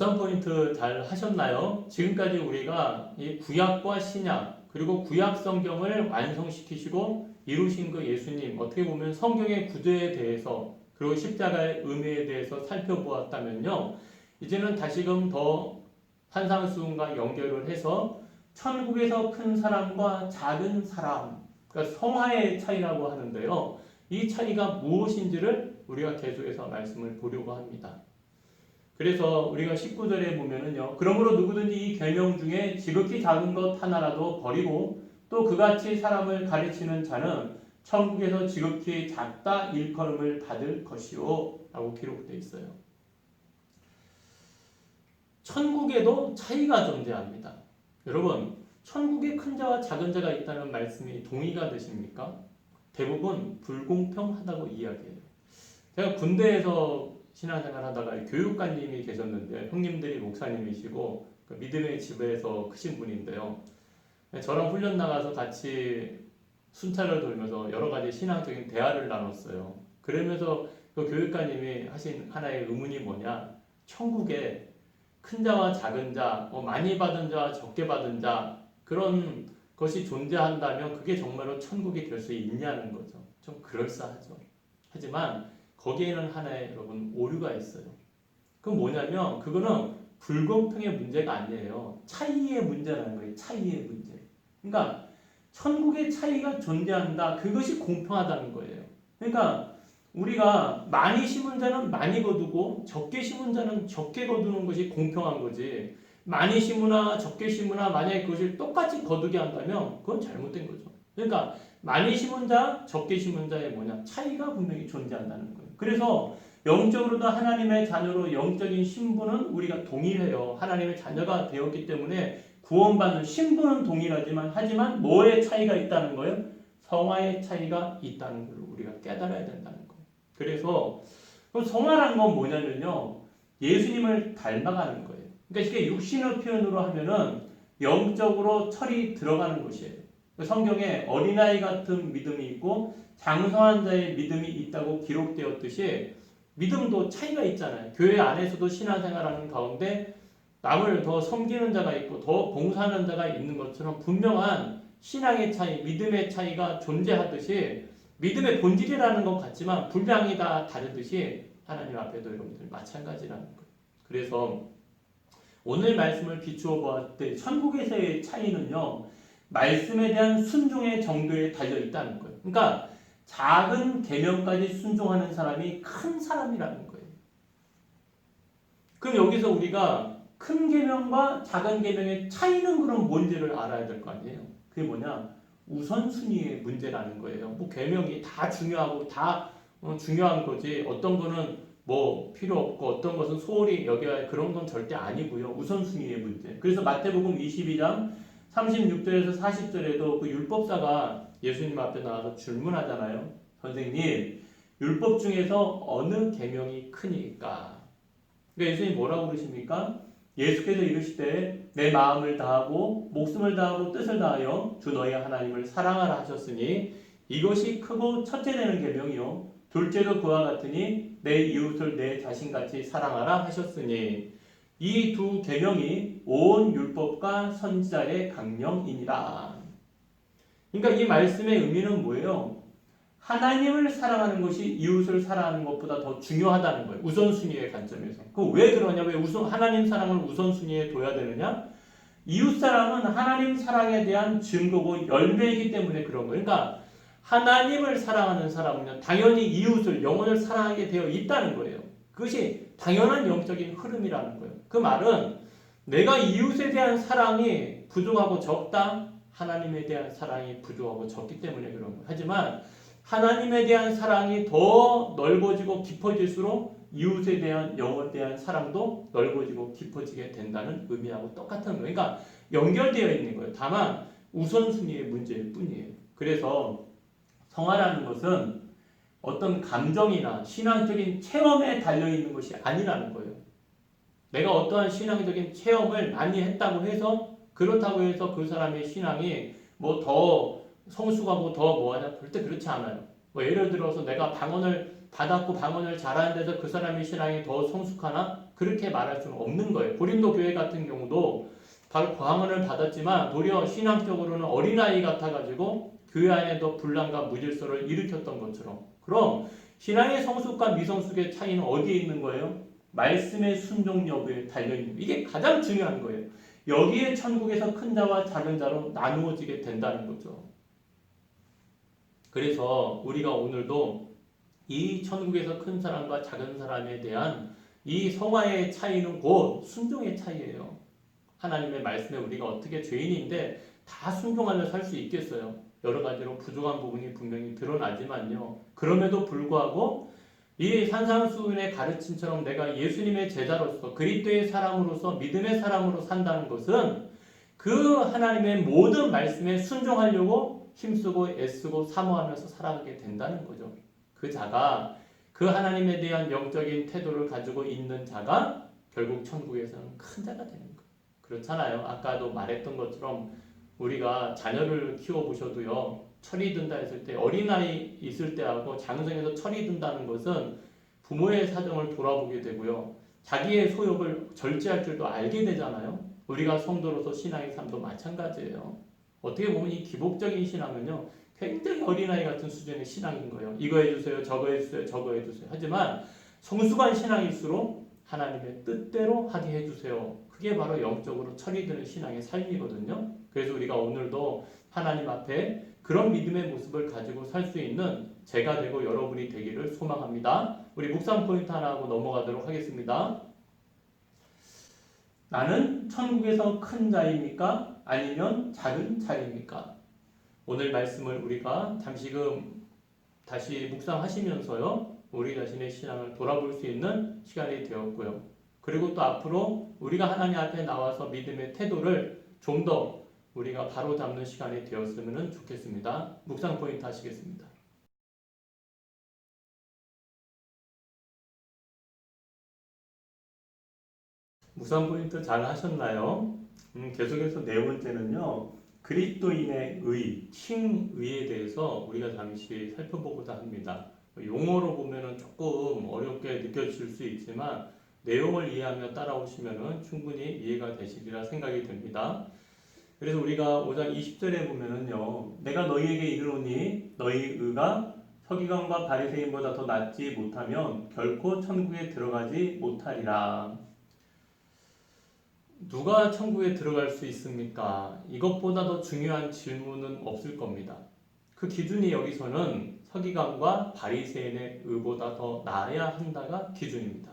집단 포인트 잘 하셨나요? 지금까지 우리가 이 구약과 신약 그리고 구약 성경을 완성시키시고 이루신 그 예수님, 어떻게 보면 성경의 구조에 대해서 그리고 십자가의 의미에 대해서 살펴보았다면요, 이제는 다시금 더 산상수훈과 연결을 해서 천국에서 큰 사람과 작은 사람, 그러니까 성화의 차이라고 하는데요, 이 차이가 무엇인지를 우리가 계속해서 말씀을 보려고 합니다. 그래서 우리가 19절에 보면은요, 그러므로 누구든지 이 계명 중에 지극히 작은 것 하나라도 버리고 또 그같이 사람을 가르치는 자는 천국에서 지극히 작다 일컬음을 받을 것이요 라고 기록되어 있어요. 천국에도 차이가 존재합니다. 여러분, 천국에 큰 자와 작은 자가 있다는 말씀이 동의가 되십니까? 대부분 불공평하다고 이야기해요. 제가 군대에서 신앙생활 하다가 교육관님이 계셨는데, 형님들이 목사님이시고 그 믿음의 지배에서 크신 분인데요, 저랑 훈련 나가서 같이 순찰을 돌면서 여러 가지 신앙적인 대화를 나눴어요. 그러면서 그 교육관님이 하신 하나의 의문이 뭐냐, 천국에 큰 자와 작은 자, 많이 받은 자와 적게 받은 자, 그런 것이 존재한다면 그게 정말로 천국이 될 수 있냐는 거죠. 좀 그럴싸하죠. 하지만 거기에는 하나의 여러분 오류가 있어요. 그건 뭐냐면 그거는 불공평의 문제가 아니에요. 차이의 문제라는 거예요. 차이의 문제. 그러니까 천국의 차이가 존재한다. 그것이 공평하다는 거예요. 그러니까 우리가 많이 심은 자는 많이 거두고 적게 심은 자는 적게 거두는 것이 공평한 거지. 많이 심으나 적게 심으나 만약에 그것을 똑같이 거두게 한다면 그건 잘못된 거죠. 그러니까 많이 심은 자, 적게 심은 자의 뭐냐? 차이가 분명히 존재한다는 거예요. 그래서 영적으로도 하나님의 자녀로 영적인 신분은 우리가 동일해요. 하나님의 자녀가 되었기 때문에 구원받는 신분은 동일하지만 하지만 뭐의 차이가 있다는 거예요? 성화의 차이가 있다는 걸 우리가 깨달아야 된다는 거예요. 그래서 성화라는 건 뭐냐면요, 예수님을 닮아가는 거예요. 그러니까 이게 육신의 표현으로 하면은 영적으로 철이 들어가는 것이에요. 성경에 어린아이 같은 믿음이 있고 장성한 자의 믿음이 있다고 기록되었듯이 믿음도 차이가 있잖아요. 교회 안에서도 신앙생활하는 가운데 남을 더 섬기는 자가 있고 더 봉사하는 자가 있는 것처럼 분명한 신앙의 차이, 믿음의 차이가 존재하듯이 믿음의 본질이라는 것 같지만 분량이 다 다르듯이 하나님 앞에도 여러분들 마찬가지라는 거예요. 그래서 오늘 말씀을 비추어 보았을 때 천국에서의 차이는요, 말씀에 대한 순종의 정도에 달려 있다는 거예요. 그러니까 작은 계명까지 순종하는 사람이 큰 사람이라는 거예요. 그럼 여기서 우리가 큰 계명과 작은 계명의 차이는 그럼 뭔지를 알아야 될 거 아니에요. 그게 뭐냐? 우선순위의 문제라는 거예요. 뭐 계명이 다 중요하고 다 중요한 거지. 어떤 거는 뭐 필요 없고 어떤 것은 소홀히 여겨야 할 그런 건 절대 아니고요. 우선순위의 문제. 그래서 마태복음 22장 36절에서 40절에도 그 율법사가 예수님 앞에 나와서 질문하잖아요. 선생님, 율법 중에서 어느 계명이 크니까? 그러니까 예수님이 뭐라고 그러십니까? 예수께서 이르시되 내 마음을 다하고 목숨을 다하고 뜻을 다하여 주 너희 하나님을 사랑하라 하셨으니 이것이 크고 첫째 되는 계명이요 둘째도 그와 같으니 내 이웃을 내 자신같이 사랑하라 하셨으니 이 두 계명이 온 율법과 선지자의 강령이니라. 그러니까 이 말씀의 의미는 뭐예요? 하나님을 사랑하는 것이 이웃을 사랑하는 것보다 더 중요하다는 거예요. 우선순위의 관점에서. 왜 그러냐? 왜 하나님 사랑을 우선순위에 둬야 되느냐? 이웃 사랑은 하나님 사랑에 대한 증거고 열매이기 때문에 그런 거예요. 그러니까 하나님을 사랑하는 사람은 당연히 이웃을, 영혼을 사랑하게 되어 있다는 거예요. 그것이 당연한 영적인 흐름이라는 거예요. 그 말은 내가 이웃에 대한 사랑이 부족하고 적다? 하나님에 대한 사랑이 부족하고 적기 때문에 그런 거예요. 하지만 하나님에 대한 사랑이 더 넓어지고 깊어질수록 이웃에 대한, 영혼에 대한 사랑도 넓어지고 깊어지게 된다는 의미하고 똑같은 거예요. 그러니까 연결되어 있는 거예요. 다만 우선순위의 문제일 뿐이에요. 그래서 성화라는 것은 어떤 감정이나 신앙적인 체험에 달려있는 것이 아니라는 거예요. 내가 어떠한 신앙적인 체험을 많이 했다고 해서 그렇다고 해서 그 사람의 신앙이 뭐 더 성수가 뭐 더 뭐하냐, 절대 그렇지 않아요. 뭐 예를 들어서 내가 방언을 받았고 방언을 잘하는 데서 그 사람의 신앙이 더 성숙하나? 그렇게 말할 수는 없는 거예요. 고린도 교회 같은 경우도 광언을 받았지만 도리어 신앙적으로는 어린아이 같아가지고 교회 안에도 분란과 무질서를 일으켰던 것처럼, 그럼 신앙의 성숙과 미성숙의 차이는 어디에 있는 거예요? 말씀의 순종 여부에 달려있는 거예요. 이게 가장 중요한 거예요. 여기에 천국에서 큰 자와 작은 자로 나누어지게 된다는 거죠. 그래서 우리가 오늘도 이 천국에서 큰 사람과 작은 사람에 대한 이 성화의 차이는 곧 순종의 차이예요. 하나님의 말씀에 우리가 어떻게 죄인인데 다 순종하며 살 수 있겠어요. 여러 가지로 부족한 부분이 분명히 드러나지만요. 그럼에도 불구하고 이 산상수훈의 가르침처럼 내가 예수님의 제자로서 그리스도의 사람으로서 믿음의 사람으로 산다는 것은 그 하나님의 모든 말씀에 순종하려고 힘쓰고 애쓰고 사모하면서 살아가게 된다는 거죠. 그 자가, 그 하나님에 대한 영적인 태도를 가지고 있는 자가 결국 천국에서는 큰 자가 되는 거예요. 그렇잖아요. 아까도 말했던 것처럼 우리가 자녀를 키워보셔도요, 철이 든다 했을 때, 어린아이 있을 때하고 장성에서 철이 든다는 것은 부모의 사정을 돌아보게 되고요, 자기의 소욕을 절제할 줄도 알게 되잖아요. 우리가 성도로서 신앙의 삶도 마찬가지예요. 어떻게 보면 이 기복적인 신앙은요, 굉장히 어린아이 같은 수준의 신앙인 거예요. 이거 해주세요, 저거 해주세요, 저거 해주세요. 하지만 성숙한 신앙일수록 하나님의 뜻대로 하게 해주세요. 그게 바로 영적으로 철이 드는 신앙의 삶이거든요. 그래서 우리가 오늘도 하나님 앞에 그런 믿음의 모습을 가지고 살 수 있는 제가 되고 여러분이 되기를 소망합니다. 우리 묵상 포인트 하나 하고 넘어가도록 하겠습니다. 나는 천국에서 큰 자입니까? 아니면 작은 자입니까? 오늘 말씀을 우리가 잠시금 다시 묵상하시면서요, 우리 자신의 신앙을 돌아볼 수 있는 시간이 되었고요. 그리고 또 앞으로 우리가 하나님 앞에 나와서 믿음의 태도를 좀 더 우리가 바로 잡는 시간이 되었으면 좋겠습니다. 묵상 포인트 하시겠습니다. 묵상 포인트 잘 하셨나요? 계속해서 네 번째는요, 그리스도인의 의, 칭의에 대해서 우리가 잠시 살펴보고자 합니다. 용어로 보면 조금 어렵게 느껴질 수 있지만 내용을 이해하며 따라오시면 충분히 이해가 되시리라 생각이 됩니다. 그래서 우리가 5장 20절에 보면은요, 내가 너희에게 이르노니 너희 의가 서기관과 바리새인보다 더 낫지 못하면 결코 천국에 들어가지 못하리라. 누가 천국에 들어갈 수 있습니까? 이것보다 더 중요한 질문은 없을 겁니다. 그 기준이 여기서는 서기관과 바리새인의 의보다 더 나아야 한다가 기준입니다.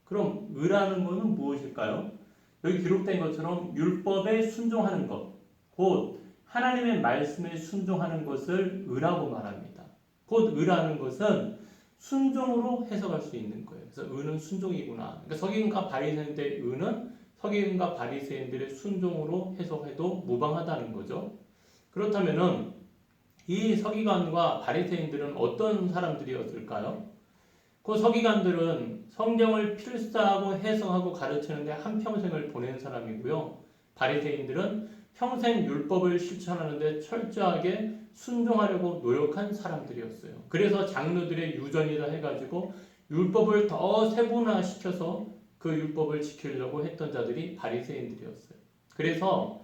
그럼 의라는 것은 무엇일까요? 여기 기록된 것처럼 율법에 순종하는 것, 곧 하나님의 말씀에 순종하는 것을 의라고 말합니다. 곧 의라는 것은 순종으로 해석할 수 있는 거예요. 그래서 의는 순종이구나. 그러니까 서기관과 바리새인들의 의는 서기관과 바리새인들의 순종으로 해석해도 무방하다는 거죠. 그렇다면은 이 서기관과 바리새인들은 어떤 사람들이었을까요? 그 서기관들은 성경을 필사하고 해석하고 가르치는데 한평생을 보낸 사람이고요. 바리새인들은 평생 율법을 실천하는데 철저하게 순종하려고 노력한 사람들이었어요. 그래서 장로들의 유전이라 해가지고 율법을 더 세분화시켜서 그 율법을 지키려고 했던 자들이 바리새인들이었어요. 그래서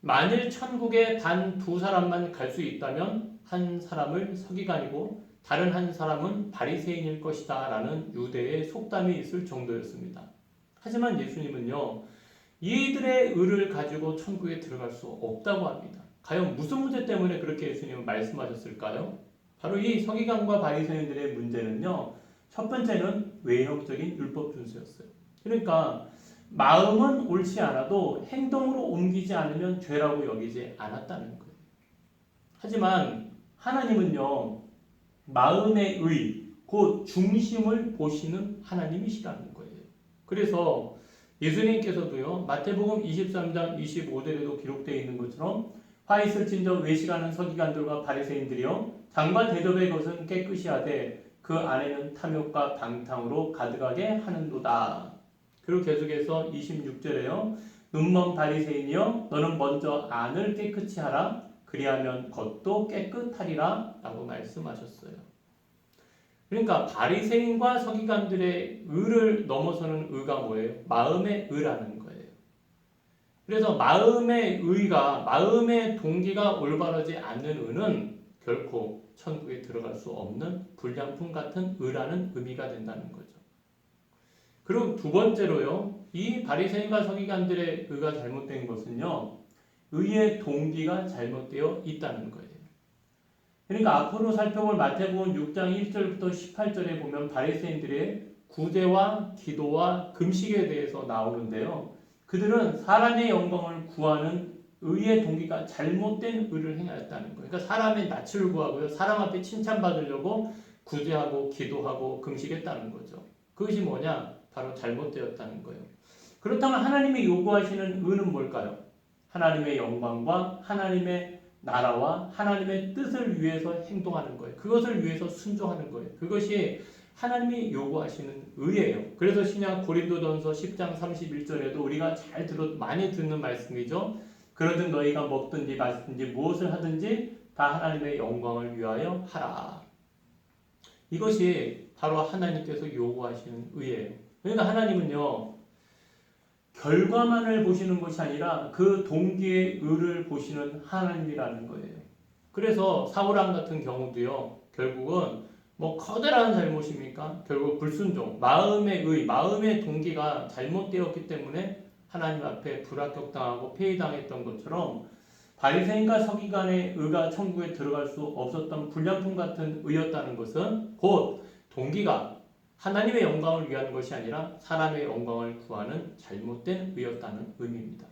만일 천국에 단 두 사람만 갈 수 있다면 한 사람을 서기관이고 다른 한 사람은 바리새인일 것이다 라는 유대의 속담이 있을 정도였습니다. 하지만 예수님은요, 이들의 의를 가지고 천국에 들어갈 수 없다고 합니다. 과연 무슨 문제 때문에 그렇게 예수님은 말씀하셨을까요? 바로 이 서기관과 바리새인들의 문제는요, 첫 번째는 외형적인 율법 준수였어요. 그러니까 마음은 옳지 않아도 행동으로 옮기지 않으면 죄라고 여기지 않았다는 거예요. 하지만 하나님은요, 마음의 의, 곧 중심을 보시는 하나님이시라는 거예요. 그래서 예수님께서도요, 마태복음 23장 25절에도 기록되어 있는 것처럼 화 있을진저 외식하는 서기관들과 바리새인들이요, 장과 대접의 것은 깨끗이 하되 그 안에는 탐욕과 방탕으로 가득하게 하는도다. 그리고 계속해서 26절에요, 눈먼 바리새인이여 너는 먼저 안을 깨끗이 하라. 그리하면 겉도 깨끗하리라 라고 말씀하셨어요. 그러니까 바리새인과 서기관들의 의를 넘어서는 의가 뭐예요? 마음의 의라는 거예요. 그래서 마음의 동기가 올바르지 않는 의는 결코 천국에 들어갈 수 없는 불량품 같은 의라는 의미가 된다는 거죠. 그리고 두 번째로요, 이 바리새인과 서기관들의 의가 잘못된 것은요, 의의 동기가 잘못되어 있다는 거예요. 그러니까 앞으로 살펴볼 마태복음 6장 1절부터 18절에 보면 바리새인들의 구제와 기도와 금식에 대해서 나오는데요. 그들은 사람의 영광을 구하는 의의 동기가 잘못된 의를 행하였다는 거예요. 그러니까 사람의 낯을 구하고요. 사람 앞에 칭찬받으려고 구제하고 기도하고 금식했다는 거죠. 그것이 뭐냐? 바로 잘못되었다는 거예요. 그렇다면 하나님이 요구하시는 의는 뭘까요? 하나님의 영광과 하나님의 나라와 하나님의 뜻을 위해서 행동하는 거예요. 그것을 위해서 순종하는 거예요. 그것이 하나님이 요구하시는 의예요. 그래서 신약 고린도전서 10장 31절에도 우리가 많이 듣는 말씀이죠. 그러든 너희가 먹든지 마시든지 무엇을 하든지 다 하나님의 영광을 위하여 하라. 이것이 바로 하나님께서 요구하시는 의예요. 그러니까 하나님은요, 결과만을 보시는 것이 아니라 그 동기의 의를 보시는 하나님이라는 거예요. 그래서 사울왕 같은 경우도요, 결국은 커다란 잘못입니까? 결국 불순종, 마음의 동기가 잘못되었기 때문에 하나님 앞에 불합격당하고 폐위당했던 것처럼 바리새인과 서기관의 의가 천국에 들어갈 수 없었던 불량품 같은 의였다는 것은 곧 동기가 하나님의 영광을 위한 것이 아니라 사람의 영광을 구하는 잘못된 의였다는 의미입니다.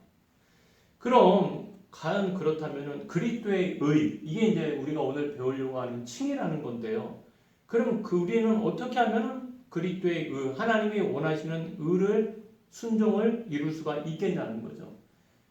그럼 과연 그렇다면 그리스도의 의, 이게 이제 우리가 오늘 배우려고 하는 칭의라는 건데요. 그럼 우리는 어떻게 하면 그리스도의 의, 하나님이 원하시는 의를 순종을 이룰 수가 있겠냐는 거죠.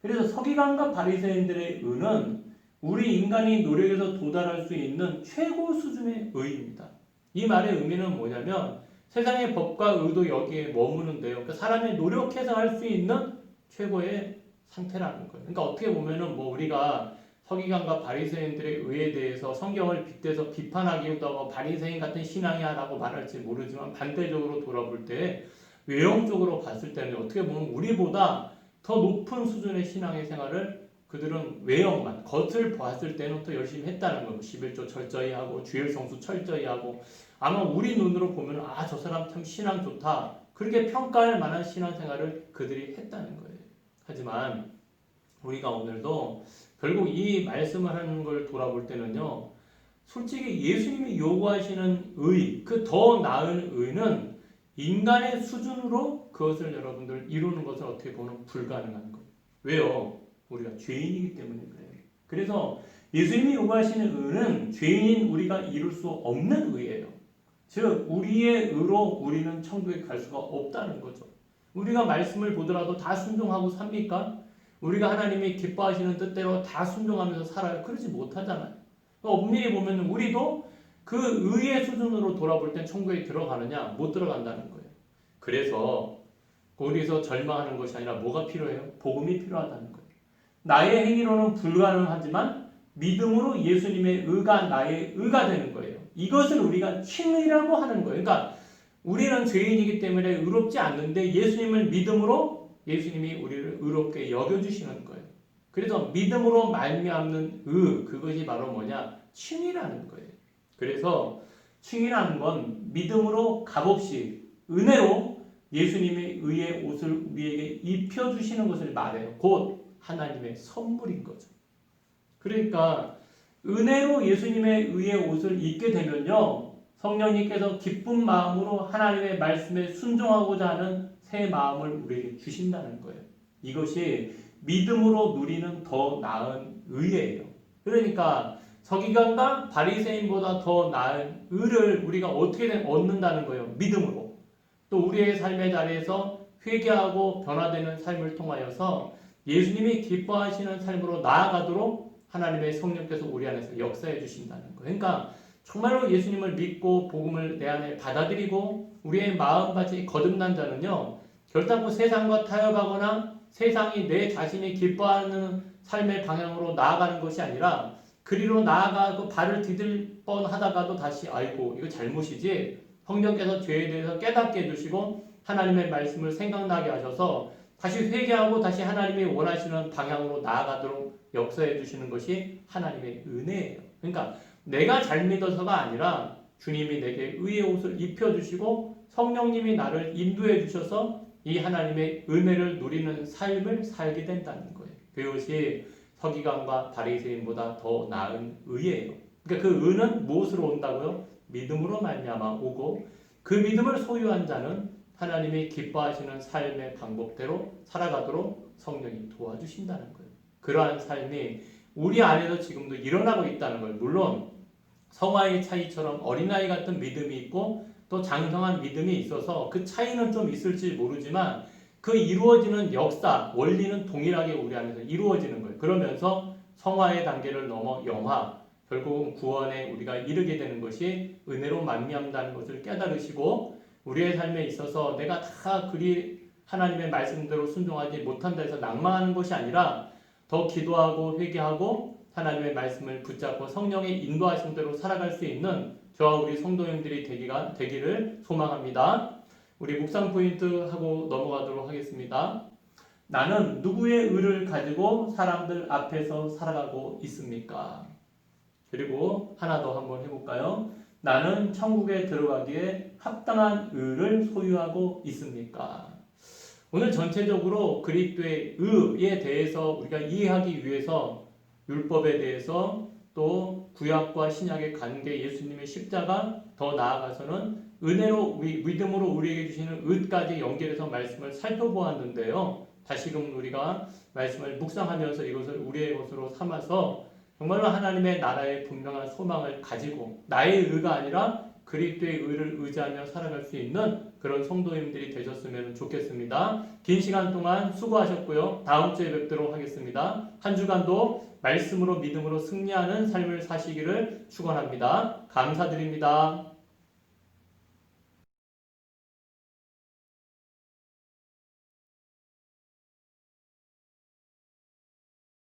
그래서 서기관과 바리새인들의 의는 우리 인간이 노력해서 도달할 수 있는 최고 수준의 의입니다. 이 말의 의미는 뭐냐면 세상의 법과 의도 여기에 머무는데요. 그러니까 사람이 노력해서 할 수 있는 최고의 상태라는 거예요. 그러니까 어떻게 보면은 우리가 서기관과 바리새인들의 의에 대해서 성경을 빗대서 비판하기도 하고 바리새인 같은 신앙이야라고 말할지 모르지만 반대적으로 돌아볼 때 외형적으로 봤을 때는 어떻게 보면 우리보다 더 높은 수준의 신앙의 생활을 그들은 외형만, 겉을 봤을 때는 더 열심히 했다는 거예요. 11조 철저히 하고 주일 성수 철저히 하고 아마 우리 눈으로 보면 저 사람 참 신앙 좋다. 그렇게 평가할 만한 신앙생활을 그들이 했다는 거예요. 하지만 우리가 오늘도 결국 이 말씀을 하는 걸 돌아볼 때는요. 솔직히 예수님이 요구하시는 의, 그 더 나은 의는 인간의 수준으로 그것을 여러분들 이루는 것을 어떻게 보면 불가능한 거예요. 왜요? 우리가 죄인이기 때문에 그래요. 그래서 예수님이 요구하시는 의는 죄인인 우리가 이룰 수 없는 의예요. 즉 우리의 의로 우리는 천국에 갈 수가 없다는 거죠. 우리가 말씀을 보더라도 다 순종하고 삽니까? 우리가 하나님이 기뻐하시는 뜻대로 다 순종하면서 살아요? 그러지 못하잖아요. 엄밀히 보면 우리도 그 의의 수준으로 돌아볼 땐 천국에 들어가느냐? 못 들어간다는 거예요. 그래서 거기서 절망하는 것이 아니라 뭐가 필요해요? 복음이 필요하다는 거예요. 나의 행위로는 불가능하지만 믿음으로 예수님의 의가 나의 의가 되는 거예요. 이것을 우리가 칭의라고 하는 거예요. 그러니까 우리는 죄인이기 때문에 의롭지 않는데 예수님을 믿음으로 예수님이 우리를 의롭게 여겨주시는 거예요. 그래서 믿음으로 말미암는 의, 그것이 바로 뭐냐? 칭의라는 거예요. 그래서 칭의라는 건 믿음으로 값없이 은혜로 예수님의 의의 옷을 우리에게 입혀주시는 것을 말해요. 곧 하나님의 선물인 거죠. 그러니까 은혜로 예수님의 의의 옷을 입게 되면요. 성령님께서 기쁜 마음으로 하나님의 말씀에 순종하고자 하는 새 마음을 우리에게 주신다는 거예요. 이것이 믿음으로 누리는 더 나은 의예요. 그러니까 서기관과 바리새인보다 더 나은 의를 우리가 어떻게 얻는다는 거예요? 믿음으로. 또 우리의 삶의 자리에서 회개하고 변화되는 삶을 통하여서 예수님이 기뻐하시는 삶으로 나아가도록 하나님의 성령께서 우리 안에서 역사해 주신다는 거예요. 그러니까 정말로 예수님을 믿고 복음을 내 안에 받아들이고 우리의 마음같이 거듭난 자는요. 결단코 세상과 타협하거나 세상이 내 자신이 기뻐하는 삶의 방향으로 나아가는 것이 아니라 그리로 나아가고 발을 디딜 뻔하다가도 다시 아이고 이거 잘못이지, 성령께서 죄에 대해서 깨닫게 해주시고 하나님의 말씀을 생각나게 하셔서 다시 회개하고 다시 하나님이 원하시는 방향으로 나아가도록 역사해 주시는 것이 하나님의 은혜예요. 그러니까 내가 잘 믿어서가 아니라 주님이 내게 의의 옷을 입혀주시고 성령님이 나를 인도해 주셔서 이 하나님의 은혜를 누리는 삶을 살게 된다는 거예요. 그것이 서기관과 바리새인보다 더 나은 의예요. 그러니까 그 의는 무엇으로 온다고요? 믿음으로 말미암아 오고, 그 믿음을 소유한 자는 하나님이 기뻐하시는 삶의 방법대로 살아가도록 성령이 도와주신다는 거예요. 그러한 삶이 우리 안에서 지금도 일어나고 있다는 거예요. 물론 성화의 차이처럼 어린아이 같은 믿음이 있고 또 장성한 믿음이 있어서 그 차이는 좀 있을지 모르지만 그 이루어지는 역사, 원리는 동일하게 우리 안에서 이루어지는 거예요. 그러면서 성화의 단계를 넘어 영화, 결국은 구원에 우리가 이르게 되는 것이 은혜로 만미한다는 것을 깨달으시고, 우리의 삶에 있어서 내가 다 그리 하나님의 말씀대로 순종하지 못한다 해서 낭망하는 것이 아니라 더 기도하고 회개하고 하나님의 말씀을 붙잡고 성령의 인도하신 대로 살아갈 수 있는 저와 우리 성도님들이 되기를 소망합니다. 우리 묵상 포인트 하고 넘어가도록 하겠습니다. 나는 누구의 의를 가지고 사람들 앞에서 살아가고 있습니까? 그리고 하나 더 한번 해볼까요? 나는 천국에 들어가기에 합당한 의를 소유하고 있습니까? 오늘 전체적으로 그리스도의 의에 대해서 우리가 이해하기 위해서 율법에 대해서 또 구약과 신약의 관계, 예수님의 십자가, 더 나아가서는 은혜로 믿음으로 우리에게 주시는 의까지 연결해서 말씀을 살펴보았는데요. 다시금 우리가 말씀을 묵상하면서 이것을 우리의 것으로 삼아서 정말로 하나님의 나라의 분명한 소망을 가지고 나의 의가 아니라 그리스도의 의를 의지하며 살아갈 수 있는 그런 성도님들이 되셨으면 좋겠습니다. 긴 시간 동안 수고하셨고요. 다음 주에 뵙도록 하겠습니다. 한 주간도 말씀으로 믿음으로 승리하는 삶을 사시기를 축원합니다. 감사드립니다.